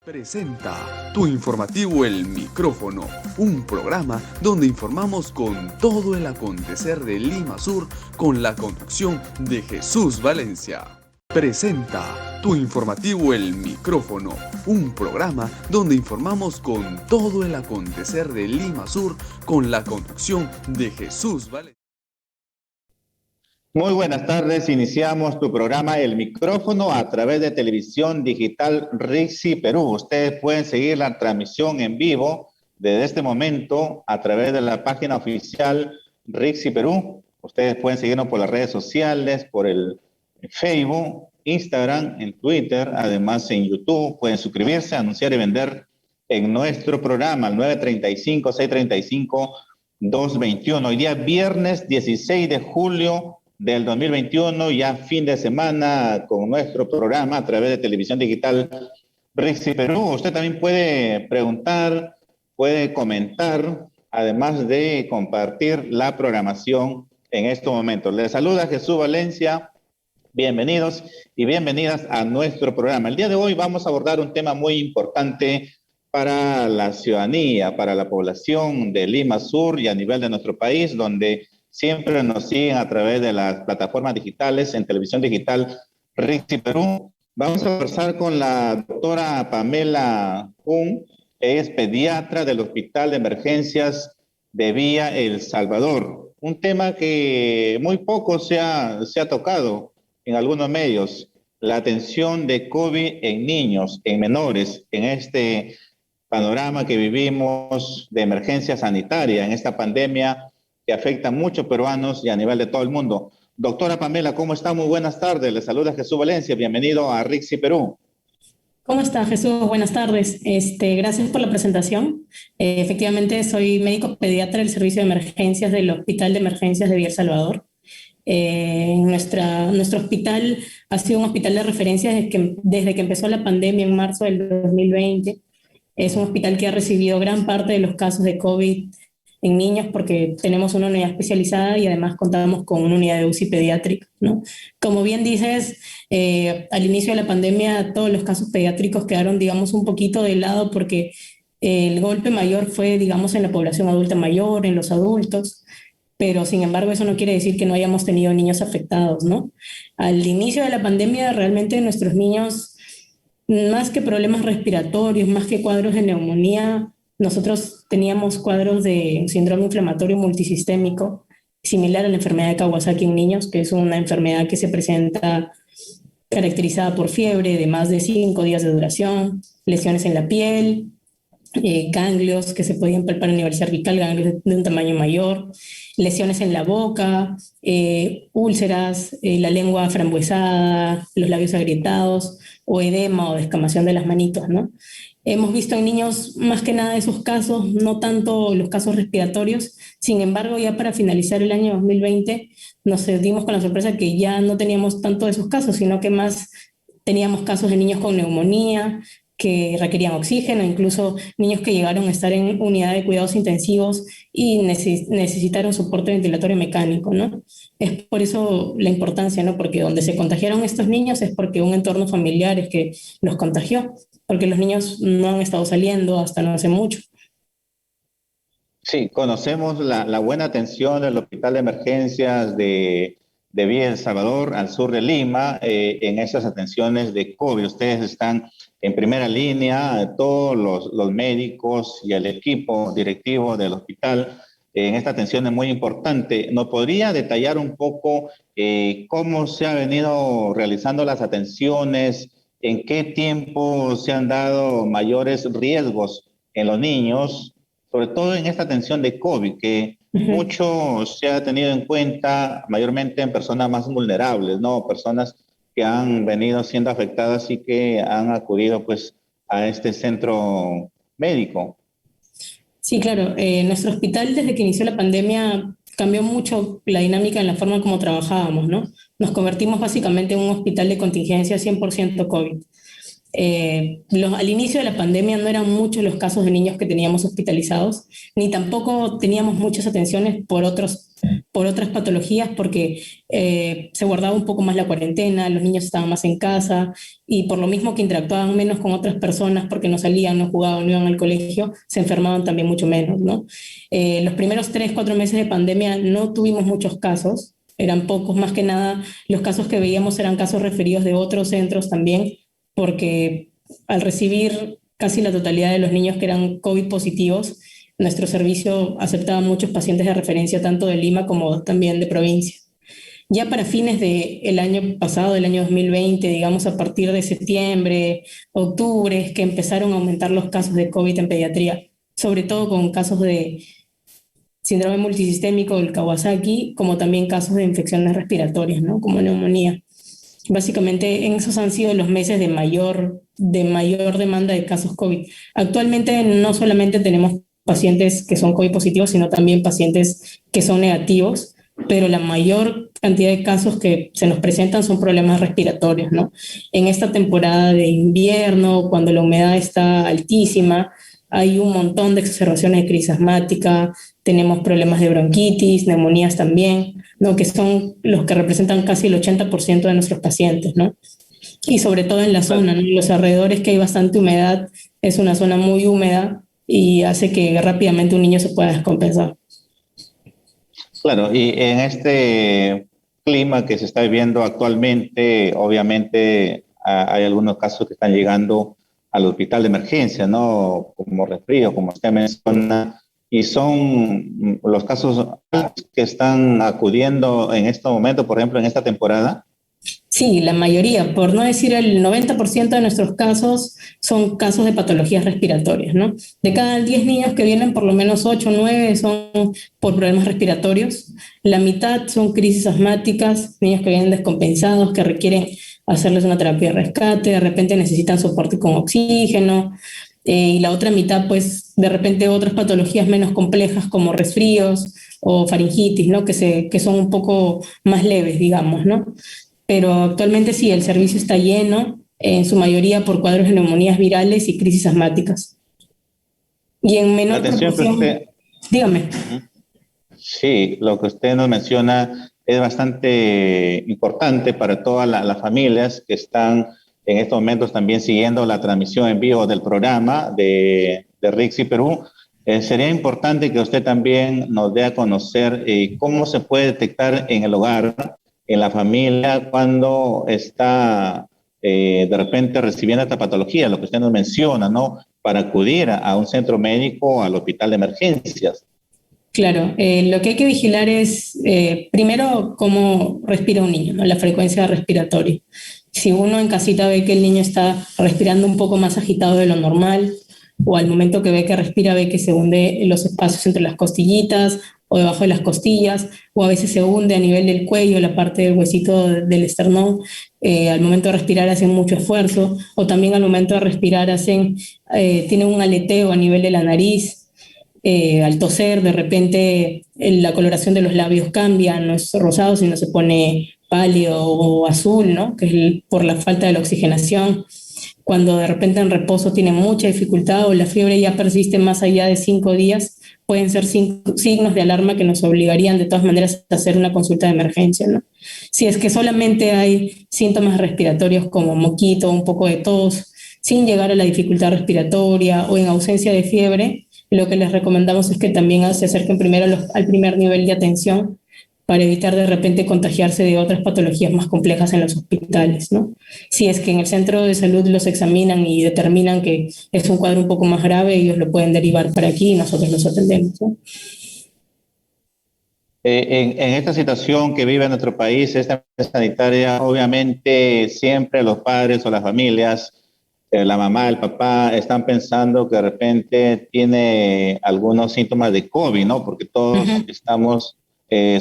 Presenta tu informativo El Micrófono, un programa donde informamos con todo el acontecer de Lima Sur con la conducción de Jesús Valencia. Presenta tu informativo El Micrófono, un programa donde informamos con todo el acontecer de Lima Sur con la conducción de Jesús Valencia. Muy buenas tardes, iniciamos tu programa El Micrófono a través de televisión digital Rixi Perú. Ustedes pueden seguir la transmisión en vivo desde este momento a través de la página oficial Rixi Perú. Ustedes pueden seguirnos por las redes sociales, por el Facebook, Instagram, en Twitter, además en YouTube. Pueden suscribirse, anunciar y vender en nuestro programa al 935-635-221. Hoy día viernes 16 de julio del 2021, ya fin de semana con nuestro programa a través de televisión digital Rixi Perú. Usted también puede preguntar, puede comentar, además de compartir la programación en estos momentos. Les saluda Jesús Valencia. Bienvenidos y bienvenidas a nuestro programa. El día de hoy vamos a abordar un tema muy importante para la ciudadanía, para la población de Lima Sur y a nivel de nuestro país, donde siempre nos siguen a través de las plataformas digitales, en televisión digital Rixi Perú. Vamos a conversar con la doctora Pamela Kun, es pediatra del Hospital de Emergencias de Villa El Salvador. Un tema que muy poco se ha tocado en algunos medios, la atención de COVID en niños, en menores, en este panorama que vivimos de emergencia sanitaria, en esta pandemia que afecta a muchos peruanos y a nivel de todo el mundo. Doctora Pamela, ¿cómo está? Muy buenas tardes. Le saluda Jesús Valencia. Bienvenido a Rixi Perú. ¿Cómo está, Jesús? Buenas tardes. Gracias por la presentación. Efectivamente, soy médico pediatra del Servicio de Emergencias del Hospital de Emergencias de Villa El Salvador. Nuestro hospital ha sido un hospital de referencia desde que empezó la pandemia en marzo del 2020. Es un hospital que ha recibido gran parte de los casos de COVID en niños porque tenemos una unidad especializada y además contamos con una unidad de UCI pediátrica, ¿no? Como bien dices, al inicio de la pandemia todos los casos pediátricos quedaron, digamos, un poquito de lado porque el golpe mayor fue, digamos, en la población adulta mayor, en los adultos, pero sin embargo eso no quiere decir que no hayamos tenido niños afectados, ¿no? Al inicio de la pandemia realmente nuestros niños, más que problemas respiratorios, más que cuadros de neumonía, nosotros teníamos cuadros de síndrome inflamatorio multisistémico, similar a la enfermedad de Kawasaki en niños, que es una enfermedad que se presenta caracterizada por fiebre de más de 5 días de duración, lesiones en la piel, ganglios que se podían palpar a nivel cervical, ganglios de un tamaño mayor, lesiones en la boca, úlceras, la lengua frambuesada, los labios agrietados, o edema o descamación de las manitos, ¿no? Hemos visto en niños más que nada esos casos, no tanto los casos respiratorios. Sin embargo, ya para finalizar el año 2020 nos dimos con la sorpresa que ya no teníamos tanto de esos casos, sino que más teníamos casos de niños con neumonía, que requerían oxígeno, incluso niños que llegaron a estar en unidad de cuidados intensivos y necesitaron soporte ventilatorio mecánico, ¿no? Es por eso la importancia, ¿no? Porque donde se contagiaron estos niños es porque un entorno familiar es que los contagió, porque los niños no han estado saliendo hasta no hace mucho. Sí, conocemos la buena atención del Hospital de Emergencias de Villa El Salvador, al sur de Lima, en esas atenciones de COVID. Ustedes están en primera línea, todos los médicos y el equipo directivo del hospital, en esta atención es muy importante. ¿Nos podría detallar un poco cómo se han venido realizando las atenciones, en qué tiempo se han dado mayores riesgos en los niños, sobre todo en esta atención de COVID, que mucho se ha tenido en cuenta mayormente en personas más vulnerables, ¿no? Personas que han venido siendo afectadas y que han acudido pues a este centro médico? Sí, claro. Nuestro hospital desde que inició la pandemia cambió mucho la dinámica en la forma como trabajábamos, ¿no? Nos convertimos básicamente en un hospital de contingencia 100% COVID. Al inicio de la pandemia no eran muchos los casos de niños que teníamos hospitalizados, ni tampoco teníamos muchas atenciones por otros por otras patologías, porque se guardaba un poco más la cuarentena, los niños estaban más en casa y por lo mismo que interactuaban menos con otras personas porque no salían, no jugaban, no iban al colegio, se enfermaban también mucho menos, ¿no? Los primeros 3, 4 meses de pandemia no tuvimos muchos casos, eran pocos, más que nada los casos que veíamos eran casos referidos de otros centros también, porque al recibir casi la totalidad de los niños que eran COVID positivos, nuestro servicio aceptaba muchos pacientes de referencia tanto de Lima como también de provincia. Ya para fines del año pasado, del año 2020, digamos a partir de septiembre, octubre, es que empezaron a aumentar los casos de COVID en pediatría, sobre todo con casos de síndrome multisistémico del Kawasaki, como también casos de infecciones respiratorias, ¿no? Como neumonía. Básicamente, en esos han sido los meses de mayor demanda de casos COVID. Actualmente no solamente tenemos pacientes que son COVID positivos, sino también pacientes que son negativos, pero la mayor cantidad de casos que se nos presentan son problemas respiratorios, ¿no? En esta temporada de invierno, cuando la humedad está altísima, hay un montón de exacerbaciones de crisis asmática, tenemos problemas de bronquitis, neumonías también, ¿no? Que son los que representan casi el 80% de nuestros pacientes, ¿no? Y sobre todo en la zona, ¿no? En los alrededores que hay bastante humedad, es una zona muy húmeda y hace que rápidamente un niño se pueda descompensar. Claro, y en este clima que se está viviendo actualmente, obviamente hay algunos casos que están llegando al hospital de emergencia, ¿no? Como resfrío, como usted menciona, y son los casos que están acudiendo en este momento, por ejemplo, en esta temporada. Sí, la mayoría, por no decir el 90% de nuestros casos son casos de patologías respiratorias, ¿no? De cada 10 niños que vienen, por lo menos 8 o 9 son por problemas respiratorios. La mitad son crisis asmáticas, niños que vienen descompensados, que requieren hacerles una terapia de rescate, de repente necesitan soporte con oxígeno, y la otra mitad, pues, de repente otras patologías menos complejas como resfríos o faringitis, ¿no? Que son un poco más leves, digamos, ¿no? Pero actualmente sí, el servicio está lleno, en su mayoría por cuadros de neumonías virales y crisis asmáticas. Y en La menor atención que proporción, usted, dígame. sí, lo que usted nos menciona es bastante importante para todas las familias que están en estos momentos también siguiendo la transmisión en vivo del programa de Rixi Perú. Sería importante que usted también nos dé a conocer cómo se puede detectar en el hogar, en la familia, cuando está de repente recibiendo esta patología, lo que usted nos menciona, ¿no? Para acudir a un centro médico o al hospital de emergencias. Claro, lo que hay que vigilar es primero cómo respira un niño, ¿no? La frecuencia respiratoria. Si uno en casita ve que el niño está respirando un poco más agitado de lo normal, o al momento que ve que respira, ve que se hunde en los espacios entre las costillitas o debajo de las costillas, o a veces se hunde a nivel del cuello, la parte del huesito del esternón, al momento de respirar hacen mucho esfuerzo, o también al momento de respirar tienen un aleteo a nivel de la nariz, al toser, de repente la coloración de los labios cambia, no es rosado, sino se pone pálido o azul, ¿no? Que es por la falta de la oxigenación. Cuando de repente en reposo tiene mucha dificultad o la fiebre ya persiste más allá de 5 días, pueden ser signos de alarma que nos obligarían de todas maneras a hacer una consulta de emergencia, ¿no? Si es que solamente hay síntomas respiratorios como moquito, un poco de tos, sin llegar a la dificultad respiratoria o en ausencia de fiebre, lo que les recomendamos es que también se acerquen primero al primer nivel de atención para evitar de repente contagiarse de otras patologías más complejas en los hospitales, ¿no? Si es que en el centro de salud los examinan y determinan que es un cuadro un poco más grave, ellos lo pueden derivar para aquí y nosotros los atendemos, ¿no? En esta situación que vive nuestro país, esta sanitaria, obviamente siempre los padres o las familias, la mamá, el papá, están pensando que de repente tiene algunos síntomas de COVID, ¿no? Porque todos estamos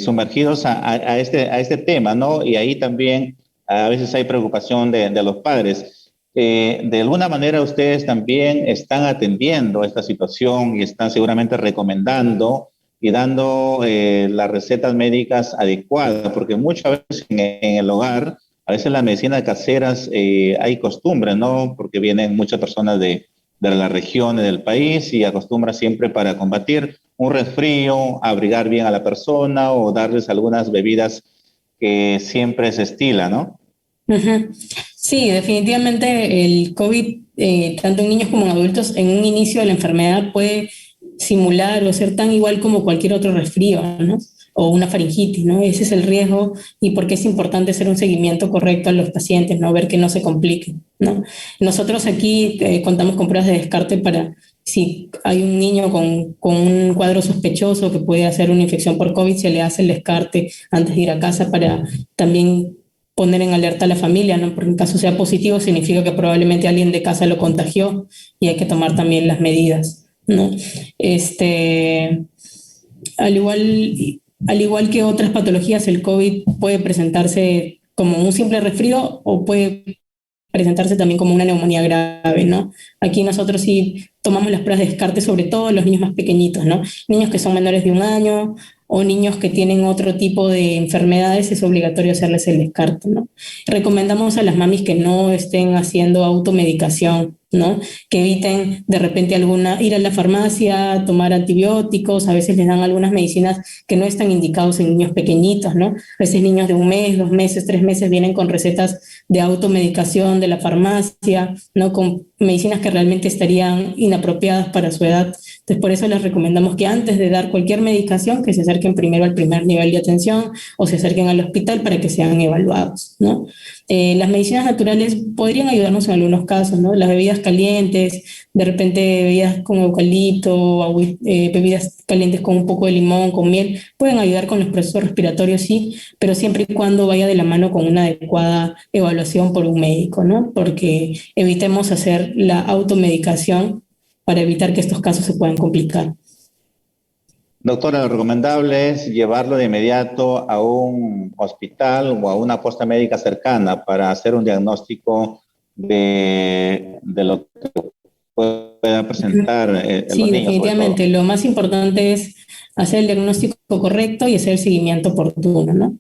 sumergidos a este tema, ¿no? Y ahí también a veces hay preocupación de los padres. De alguna manera ustedes también están atendiendo esta situación y están seguramente recomendando y dando las recetas médicas adecuadas, porque muchas veces en el hogar, a veces las medicinas caseras hay costumbres, ¿no? Porque vienen muchas personas de las regiones del país y acostumbran siempre para combatir un resfrío, abrigar bien a la persona o darles algunas bebidas que siempre se estila, ¿no? Ujú. Sí, definitivamente el COVID, tanto en niños como en adultos, en un inicio de la enfermedad puede simular o ser tan igual como cualquier otro resfrío, ¿no? O una faringitis, ¿no? Ese es el riesgo y por qué es importante hacer un seguimiento correcto a los pacientes, ¿no? Ver que no se compliquen, ¿no? Nosotros aquí contamos con pruebas de descarte para si hay un niño con un cuadro sospechoso que puede hacer una infección por COVID, se le hace el descarte antes de ir a casa para también poner en alerta a la familia, ¿no? Porque en caso sea positivo significa que probablemente alguien de casa lo contagió y hay que tomar también las medidas, ¿no? Este, al igual, al igual que otras patologías, el COVID puede presentarse como un simple resfrío o puede presentarse también como una neumonía grave, ¿no? Aquí nosotros sí tomamos las pruebas de descarte, sobre todo en los niños más pequeñitos, ¿no? Niños que son menores de 1 año o niños que tienen otro tipo de enfermedades, es obligatorio hacerles el descarte, ¿no? Recomendamos a las mamis que no estén haciendo automedicación, ¿no? Que eviten de repente ir a la farmacia, tomar antibióticos, a veces les dan algunas medicinas que no están indicados en niños pequeñitos, ¿no? A veces niños de 1 mes, 2 meses, 3 meses vienen con recetas de automedicación de la farmacia, ¿no? Con medicinas que realmente estarían inapropiadas para su edad. Entonces, por eso les recomendamos que antes de dar cualquier medicación, que se acerquen primero al primer nivel de atención o se acerquen al hospital para que sean evaluados, ¿no? Las medicinas naturales podrían ayudarnos en algunos casos, ¿no? Las bebidas calientes, de repente bebidas con eucalipto, bebidas calientes con un poco de limón, con miel, pueden ayudar con los procesos respiratorios, sí, pero siempre y cuando vaya de la mano con una adecuada evaluación por un médico, ¿no? Porque evitemos hacer la automedicación para evitar que estos casos se puedan complicar. Doctora, lo recomendable es llevarlo de inmediato a un hospital o a una posta médica cercana para hacer un diagnóstico de lo que pueda presentar los Sí, niños, sobre todo. definitivamente. Lo más importante es hacer el diagnóstico correcto y hacer el seguimiento oportuno, ¿no?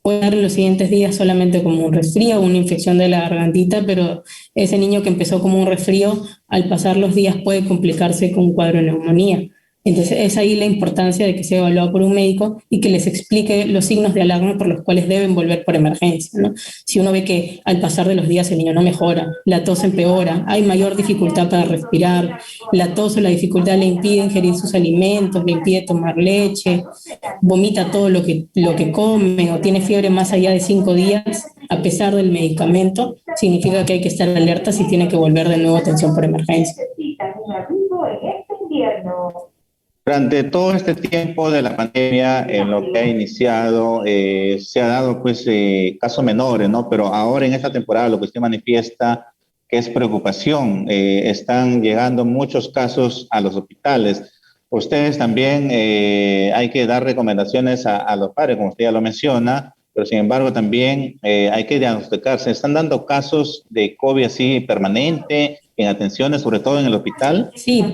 Puede dar en los siguientes días solamente como un resfrío, una infección de la gargantita, pero ese niño que empezó como un resfrío, al pasar los días puede complicarse con un cuadro de neumonía. Entonces es ahí la importancia de que sea evaluado por un médico y que les explique los signos de alarma por los cuales deben volver por emergencia, ¿no? Si uno ve que al pasar de los días el niño no mejora, la tos empeora, hay mayor dificultad para respirar, la tos o la dificultad le impide ingerir sus alimentos, le impide tomar leche, vomita todo lo que come o tiene fiebre más allá de 5 días, a pesar del medicamento, significa que hay que estar alerta si tiene que volver de nuevo a atención por emergencia. Durante todo este tiempo de la pandemia, en lo que ha iniciado, se ha dado pues casos menores, ¿no? Pero ahora en esta temporada lo que usted manifiesta que es preocupación. Están llegando muchos casos a los hospitales. Ustedes también hay que dar recomendaciones a los padres, como usted ya lo menciona, pero sin embargo también hay que diagnosticar. Se están dando casos de COVID así permanente, en atenciones, sobre todo en el hospital. Sí,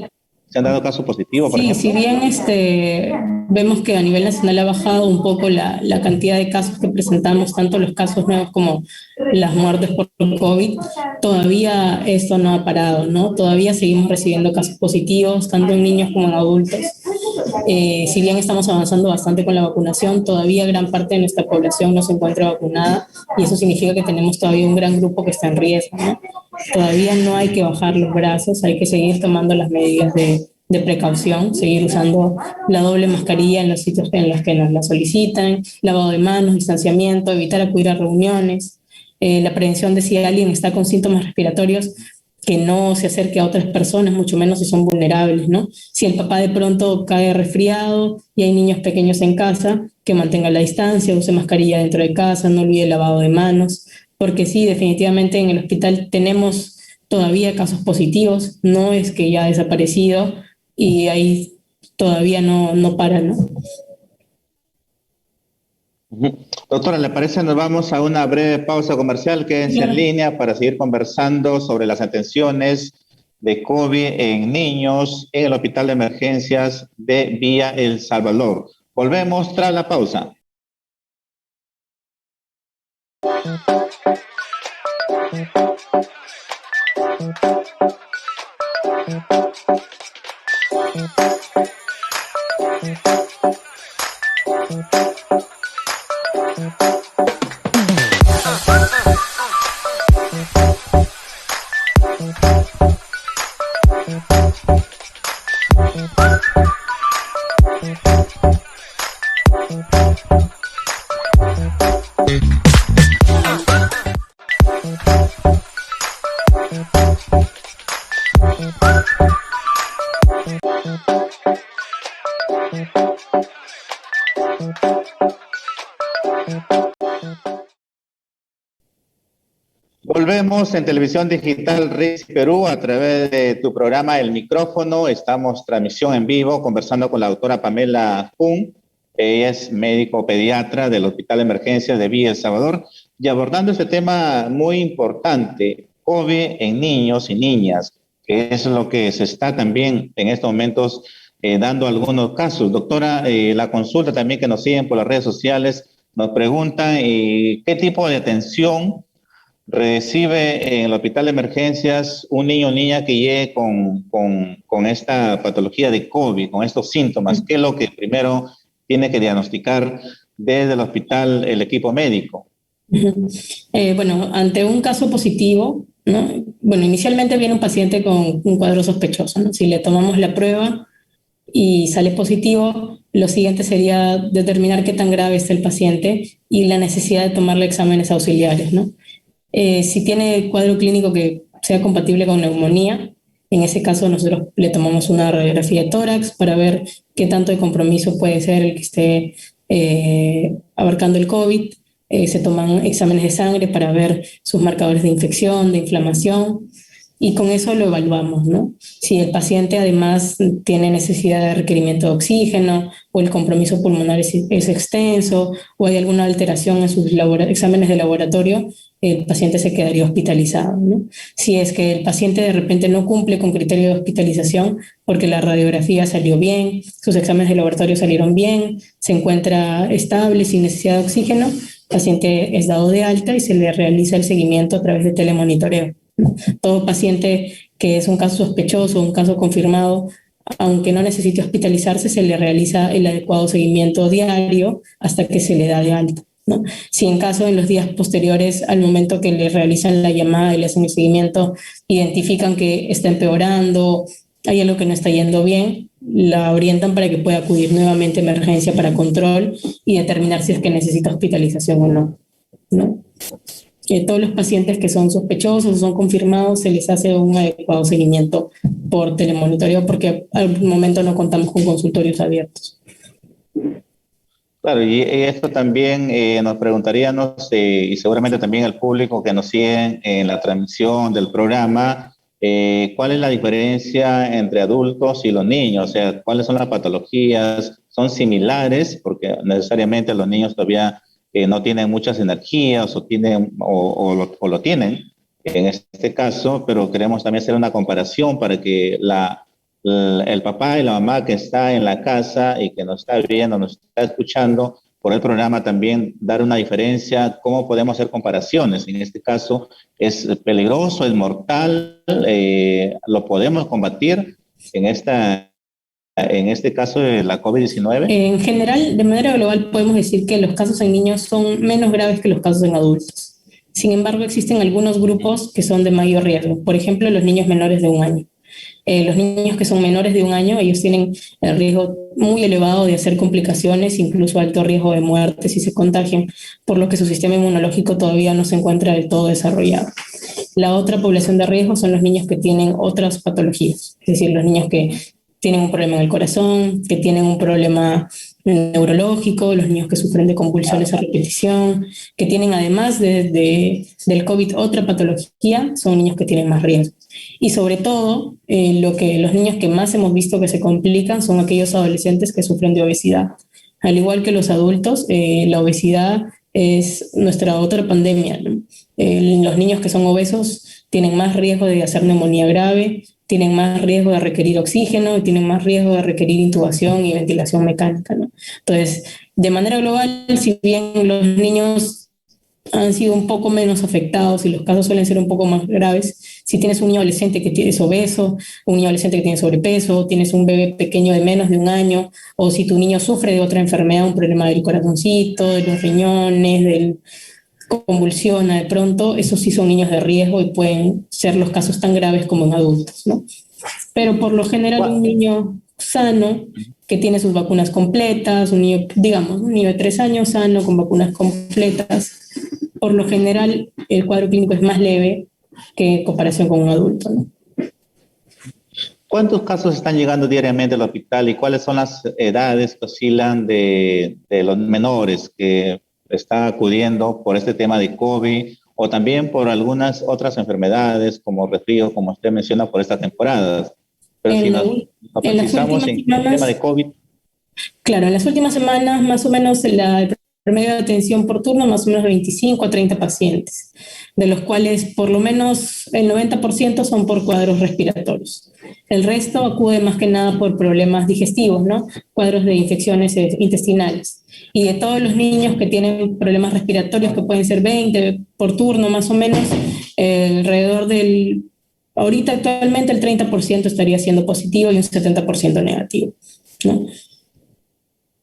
¿Se han dado casos positivos, por sí, si ejemplo? bien vemos que a nivel nacional ha bajado un poco la cantidad de casos que presentamos, tanto los casos nuevos como las muertes por COVID, todavía esto no ha parado, ¿no? Todavía seguimos recibiendo casos positivos, tanto en niños como en adultos. Si bien estamos avanzando bastante con la vacunación, todavía gran parte de nuestra población no se encuentra vacunada y eso significa que tenemos todavía un gran grupo que está en riesgo, ¿no? Todavía no hay que bajar los brazos, hay que seguir tomando las medidas de precaución, seguir usando la doble mascarilla en los sitios en los que nos la solicitan, lavado de manos, distanciamiento, evitar acudir a reuniones, la prevención de si alguien está con síntomas respiratorios, que no se acerque a otras personas, mucho menos si son vulnerables, ¿no? Si el papá de pronto cae resfriado y hay niños pequeños en casa, que mantenga la distancia, use mascarilla dentro de casa, no olvide el lavado de manos, porque sí, definitivamente en el hospital tenemos todavía casos positivos, no es que ya ha desaparecido y ahí todavía no para, ¿no? Doctora, ¿le parece? Nos vamos a una breve pausa comercial. Quédense en línea para seguir conversando sobre las atenciones de COVID en niños en el Hospital de Emergencias de Villa El Salvador. Volvemos tras la pausa. Volvemos en televisión digital RIS Perú a través de tu programa El Micrófono. Estamos transmisión en vivo conversando con la doctora Pamela Jun. Ella es médico pediatra del Hospital de Emergencias de Villa El Salvador y abordando este tema muy importante, COVID en niños y niñas, que es lo que se está también en estos momentos dando algunos casos. Doctora, la consulta también que nos siguen por las redes sociales nos preguntan qué tipo de atención recibe en el hospital de emergencias un niño o niña que llegue con esta patología de COVID, con estos síntomas. ¿Qué es lo que primero tiene que diagnosticar desde el hospital el equipo médico? Bueno, ante un caso positivo, ¿no? Bueno, inicialmente viene un paciente con un cuadro sospechoso, ¿no? Si le tomamos la prueba y sale positivo, lo siguiente sería determinar qué tan grave está el paciente y la necesidad de tomarle exámenes auxiliares, ¿no? Si tiene cuadro clínico que sea compatible con neumonía, en ese caso nosotros le tomamos una radiografía de tórax para ver qué tanto de compromiso puede ser el que esté abarcando el COVID. Se toman exámenes de sangre para ver sus marcadores de infección, de inflamación, y con eso lo evaluamos, ¿no? Si el paciente además tiene necesidad de requerimiento de oxígeno o el compromiso pulmonar es extenso o hay alguna alteración en sus exámenes de laboratorio, el paciente se quedaría hospitalizado, ¿no? Si es que el paciente de repente no cumple con criterio de hospitalización porque la radiografía salió bien, sus exámenes de laboratorio salieron bien, se encuentra estable, sin necesidad de oxígeno, el paciente es dado de alta y se le realiza el seguimiento a través de telemonitoreo. Todo paciente que es un caso sospechoso, un caso confirmado, aunque no necesite hospitalizarse, se le realiza el adecuado seguimiento diario hasta que se le da de alta, ¿no? Si en caso en los días posteriores al momento que le realizan la llamada y le hacen el seguimiento, identifican que está empeorando, hay algo que no está yendo bien, la orientan para que pueda acudir nuevamente a emergencia para control y determinar si es que necesita hospitalización o no, ¿no? Todos los pacientes que son sospechosos o son confirmados se les hace un adecuado seguimiento por telemonitoreo porque al momento no contamos con consultorios abiertos. Claro, y esto también nos preguntaríamos, y seguramente también el público que nos sigue en la transmisión del programa, ¿cuál es la diferencia entre adultos y los niños? O sea, ¿cuáles son las patologías? ¿Son similares? Porque necesariamente los niños todavía no tienen muchas energías o lo tienen en este caso, pero queremos también hacer una comparación para que el papá y la mamá que está en la casa y que nos está viendo, nos está escuchando por el programa también dar una diferencia, cómo podemos hacer comparaciones. En este caso, ¿es peligroso, es mortal? ¿Lo podemos combatir en este caso de la COVID-19? En general, de manera global, podemos decir que los casos en niños son menos graves que los casos en adultos. Sin embargo, existen algunos grupos que son de mayor riesgo. Por ejemplo, los niños menores de 1 año. Los niños que son menores de 1 año, ellos tienen el riesgo muy elevado de hacer complicaciones, incluso alto riesgo de muerte si se contagian, por lo que su sistema inmunológico todavía no se encuentra del todo desarrollado. La otra población de riesgo son los niños que tienen otras patologías, es decir, los niños que tienen un problema en el corazón, que tienen un problema neurológico, los niños que sufren de convulsiones a repetición, que tienen además del COVID otra patología, son niños que tienen más riesgo. Y sobre todo, los niños que más hemos visto que se complican son aquellos adolescentes que sufren de obesidad. Al igual que los adultos, la obesidad es nuestra otra pandemia, ¿no? Los niños que son obesos tienen más riesgo de hacer neumonía grave, tienen más riesgo de requerir oxígeno y tienen más riesgo de requerir intubación y ventilación mecánica, ¿no? Entonces, de manera global, si bien los niños han sido un poco menos afectados y los casos suelen ser un poco más graves. Si tienes un niño adolescente que es obeso, un niño adolescente que tiene sobrepeso, tienes un bebé pequeño de menos de un año, o si tu niño sufre de otra enfermedad, un problema del corazoncito, de los riñones, del convulsiona de pronto, esos sí son niños de riesgo y pueden ser los casos tan graves como en adultos, ¿no? Pero por lo general un niño sano que tiene sus vacunas completas, un niño, digamos, un niño de 3 años sano con vacunas completas, por lo general el cuadro clínico es más leve que en comparación con un adulto, ¿no? ¿Cuántos casos están llegando diariamente al hospital y cuáles son las edades que oscilan de los menores que están acudiendo por este tema de COVID o también por algunas otras enfermedades como resfrío, como usted menciona, por estas temporadas? Pero si nos precisamos en el tema de COVID. Claro, en las últimas semanas más o menos el promedio de atención por turno más o menos 25 a 30 pacientes, de los cuales por lo menos el 90% son por cuadros respiratorios. El resto acude más que nada por problemas digestivos, ¿no? Cuadros de infecciones intestinales. Y de todos los niños que tienen problemas respiratorios, que pueden ser 20 por turno más o menos, alrededor del... Ahorita actualmente el 30% estaría siendo positivo y un 70% negativo, ¿no?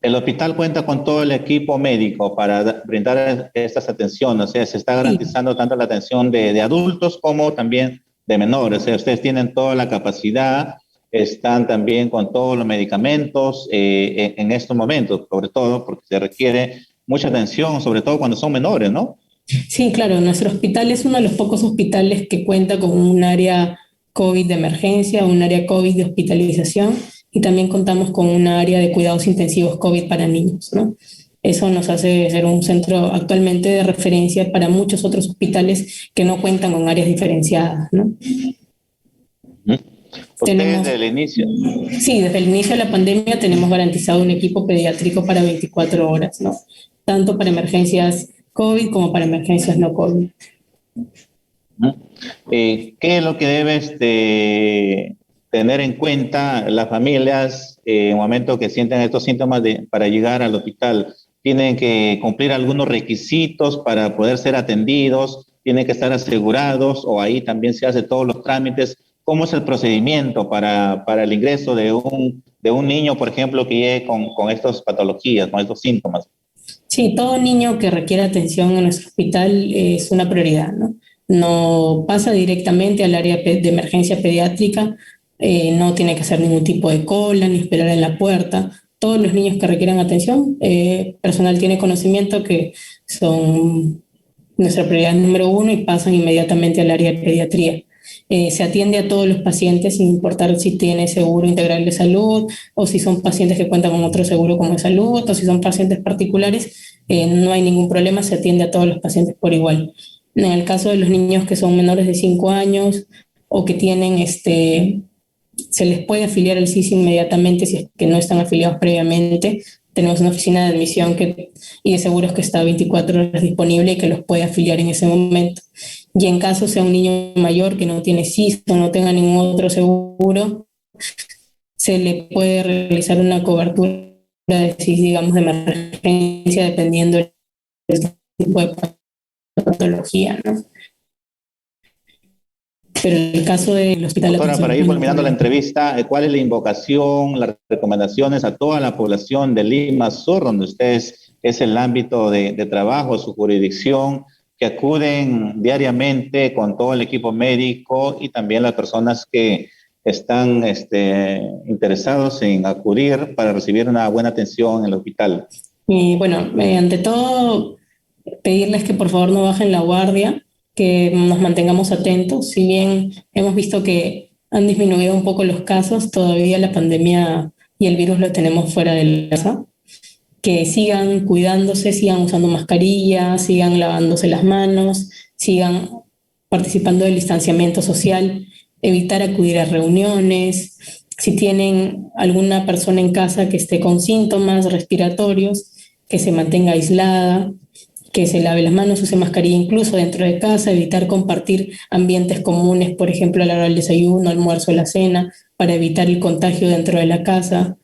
El hospital cuenta con todo el equipo médico para brindar estas atenciones, o sea, se está garantizando tanto la atención de adultos como también de menores, o sea, ustedes tienen toda la capacidad, están también con todos los medicamentos en estos momentos, sobre todo porque se requiere mucha atención, sobre todo cuando son menores, ¿no? Sí, claro, nuestro hospital es uno de los pocos hospitales que cuenta con un área COVID de emergencia, un área COVID de hospitalización y también contamos con un área de cuidados intensivos COVID para niños, ¿no? Eso nos hace ser un centro actualmente de referencia para muchos otros hospitales que no cuentan con áreas diferenciadas, ¿no? Desde el inicio. Sí, desde el inicio de la pandemia tenemos garantizado un equipo pediátrico para 24 horas, ¿no? Tanto para emergencias COVID como para emergencias no COVID. ¿Qué es lo que debes tener en cuenta las familias en el momento que sienten estos síntomas para llegar al hospital? ¿Tienen que cumplir algunos requisitos para poder ser atendidos? ¿Tienen que estar asegurados o ahí también se hace todos los trámites? ¿Cómo es el procedimiento para el ingreso de un niño, por ejemplo, que llegue con estas patologías, con estos síntomas? Sí, todo niño que requiere atención en nuestro hospital es una prioridad, ¿no? No pasa directamente al área de emergencia pediátrica, no tiene que hacer ningún tipo de cola ni esperar en la puerta. Todos los niños que requieran atención, personal tiene conocimiento que son nuestra prioridad número 1 y pasan inmediatamente al área de pediatría. Se atiende a todos los pacientes sin importar si tiene seguro integral de salud o si son pacientes que cuentan con otro seguro como de salud o si son pacientes particulares, no hay ningún problema, se atiende a todos los pacientes por igual. En el caso de los niños que son menores de 5 años o que tienen, se les puede afiliar al SIS inmediatamente si es que no están afiliados previamente. Tenemos una oficina de admisión y de seguros que está 24 horas disponible y que los puede afiliar en ese momento. Y en caso sea un niño mayor que no tiene SIS o no tenga ningún otro seguro, se le puede realizar una cobertura de SIS, digamos, de emergencia, dependiendo del tipo de patología, ¿no? Pero en el caso del hospital... Doctora, para ir culminando la entrevista, ¿cuál es la invocación, las recomendaciones a toda la población de Lima Sur, donde ustedes es el ámbito de trabajo, su jurisdicción, que acuden diariamente con todo el equipo médico y también las personas que están interesados en acudir para recibir una buena atención en el hospital? Y bueno, ante todo, pedirles que por favor no bajen la guardia, que nos mantengamos atentos. Si bien hemos visto que han disminuido un poco los casos, todavía la pandemia y el virus lo tenemos fuera de la casa. Que sigan cuidándose, sigan usando mascarillas, sigan lavándose las manos, sigan participando del distanciamiento social, evitar acudir a reuniones. Si tienen alguna persona en casa que esté con síntomas respiratorios, que se mantenga aislada, que se lave las manos, use mascarilla incluso dentro de casa, evitar compartir ambientes comunes, por ejemplo, a la hora del desayuno, almuerzo, la cena, para evitar el contagio dentro de la casa,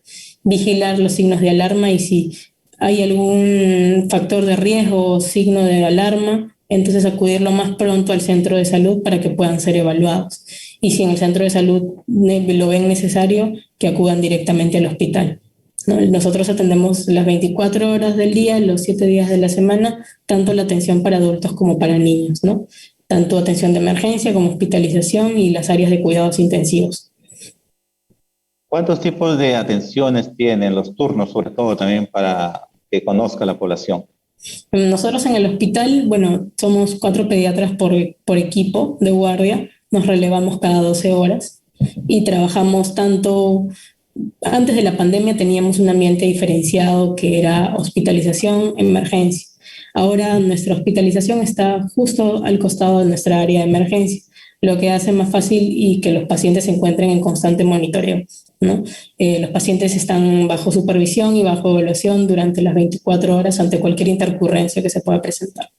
vigilar los signos de alarma y si hay algún factor de riesgo o signo de alarma, entonces acudir lo más pronto al centro de salud para que puedan ser evaluados. Y si en el centro de salud lo ven necesario, que acudan directamente al hospital, ¿no? Nosotros atendemos las 24 horas del día, los 7 días de la semana, tanto la atención para adultos como para niños, ¿no? Tanto atención de emergencia como hospitalización y las áreas de cuidados intensivos. ¿Cuántos tipos de atenciones tienen los turnos, sobre todo también para que conozca la población? Nosotros en el hospital, bueno, somos 4 pediatras por equipo de guardia, nos relevamos cada 12 horas y trabajamos tanto. Antes de la pandemia teníamos un ambiente diferenciado que era hospitalización, emergencia. Ahora nuestra hospitalización está justo al costado de nuestra área de emergencia, lo que hace más fácil y que los pacientes se encuentren en constante monitoreo, ¿no? Los pacientes están bajo supervisión y bajo evaluación durante las 24 horas ante cualquier intercurrencia que se pueda presentar.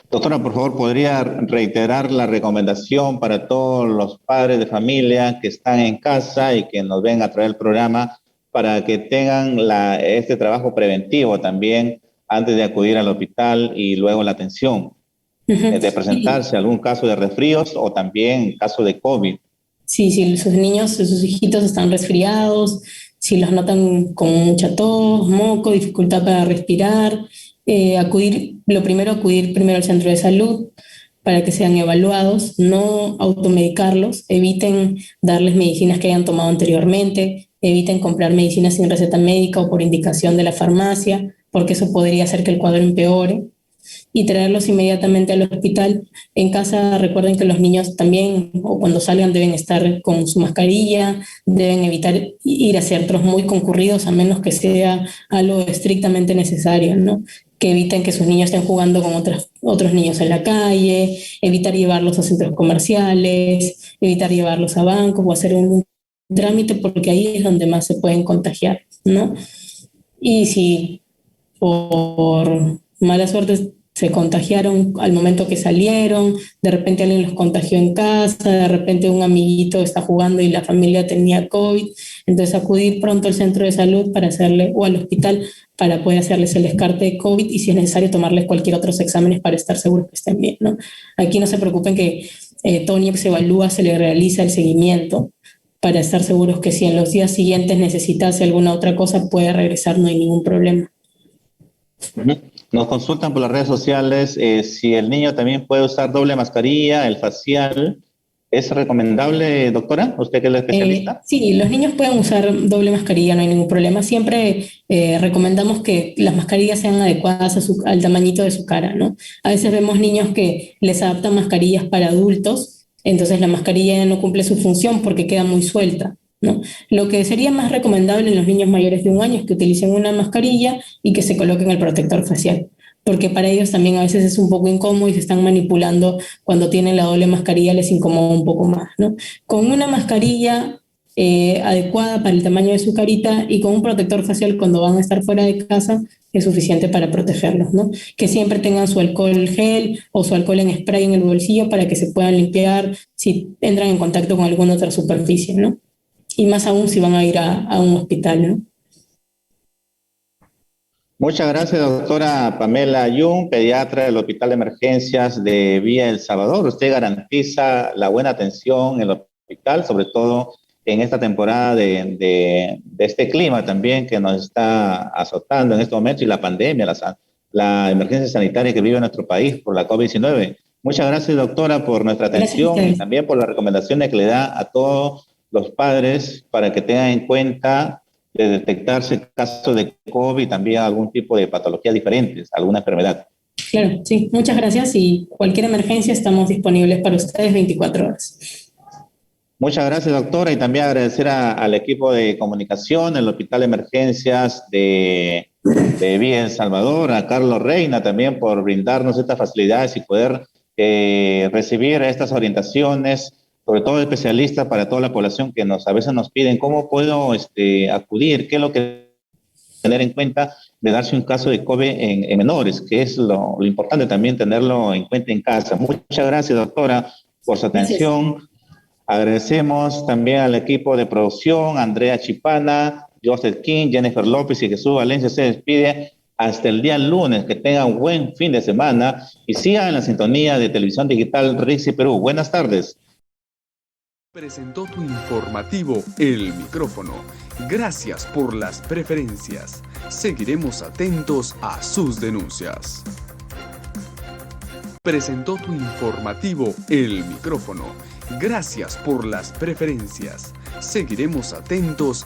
Doctora, por favor, ¿podría reiterar la recomendación para todos los padres de familia que están en casa y que nos ven a través del programa para que tengan este trabajo preventivo también antes de acudir al hospital y luego la atención, de presentarse algún caso de resfríos o también caso de COVID? Sí, si sus niños, sus hijitos están resfriados, si los notan con mucha tos, moco, dificultad para respirar, acudir primero al centro de salud para que sean evaluados, no automedicarlos, eviten darles medicinas que hayan tomado anteriormente, eviten comprar medicinas sin receta médica o por indicación de la farmacia, porque eso podría hacer que el cuadro empeore, y traerlos inmediatamente al hospital. En casa recuerden que los niños también, o cuando salgan, deben estar con su mascarilla, deben evitar ir a centros muy concurridos a menos que sea algo estrictamente necesario, ¿no? Que eviten que sus niños estén jugando con otros niños en la calle, evitar llevarlos a centros comerciales, evitar llevarlos a bancos o hacer un trámite, porque ahí es donde más se pueden contagiar, ¿no? Y si por mala suerte se contagiaron al momento que salieron, de repente alguien los contagió en casa, de repente un amiguito está jugando y la familia tenía COVID, entonces acudir pronto al centro de salud para hacerle, o al hospital para poder hacerles el descarte de COVID y si es necesario tomarles cualquier otros exámenes para estar seguros que estén bien, ¿no? Aquí no se preocupen que Tony se evalúa, se le realiza el seguimiento para estar seguros que si en los días siguientes necesitase alguna otra cosa puede regresar, no hay ningún problema. Nos consultan por las redes sociales si el niño también puede usar doble mascarilla, el facial. ¿Es recomendable, doctora? ¿Usted que es la especialista? Sí, los niños pueden usar doble mascarilla, no hay ningún problema. Siempre recomendamos que las mascarillas sean adecuadas al tamañito de su cara, ¿no? A veces vemos niños que les adaptan mascarillas para adultos, entonces la mascarilla ya no cumple su función porque queda muy suelta, ¿no? Lo que sería más recomendable en los niños mayores de 1 año es que utilicen una mascarilla y que se coloquen el protector facial, porque para ellos también a veces es un poco incómodo y se están manipulando cuando tienen la doble mascarilla, les incomoda un poco más, ¿no? Con una mascarilla adecuada para el tamaño de su carita y con un protector facial cuando van a estar fuera de casa es suficiente para protegerlos, ¿no? Que siempre tengan su alcohol gel o su alcohol en spray en el bolsillo para que se puedan limpiar si entran en contacto con alguna otra superficie, ¿no? Y más aún si van a ir a un hospital, ¿no? Muchas gracias, doctora Pamela Yung, pediatra del Hospital de Emergencias de Villa El Salvador. Usted garantiza la buena atención en el hospital, sobre todo en esta temporada de este clima también que nos está azotando en este momento y la pandemia, la emergencia sanitaria que vive nuestro país por la COVID-19. Muchas gracias, doctora, por nuestra atención y también por las recomendaciones que le da a todos los padres para que tengan en cuenta de detectarse casos de COVID, también algún tipo de patologías diferentes, alguna enfermedad. Claro, sí, muchas gracias y cualquier emergencia estamos disponibles para ustedes 24 horas. Muchas gracias, doctora, y también agradecer al equipo de comunicación, el Hospital de Emergencias de Villa El Salvador, a Carlos Reina también por brindarnos estas facilidades y poder recibir estas orientaciones, sobre todo especialistas para toda la población que a veces nos piden cómo puedo acudir, qué es lo que tener en cuenta de darse un caso de COVID en menores, que es lo importante también tenerlo en cuenta en casa. Muchas gracias, doctora, por su atención. Gracias. Agradecemos también al equipo de producción, Andrea Chipana, Joseph King, Jennifer López y Jesús Valencia se despide hasta el día lunes. Que tengan buen fin de semana y sigan en la sintonía de Televisión Digital RIXI Perú. Buenas tardes. Presentó tu informativo El Micrófono. Gracias por las preferencias. Seguiremos atentos a sus denuncias. Presentó tu informativo El Micrófono. Gracias por las preferencias. Seguiremos atentos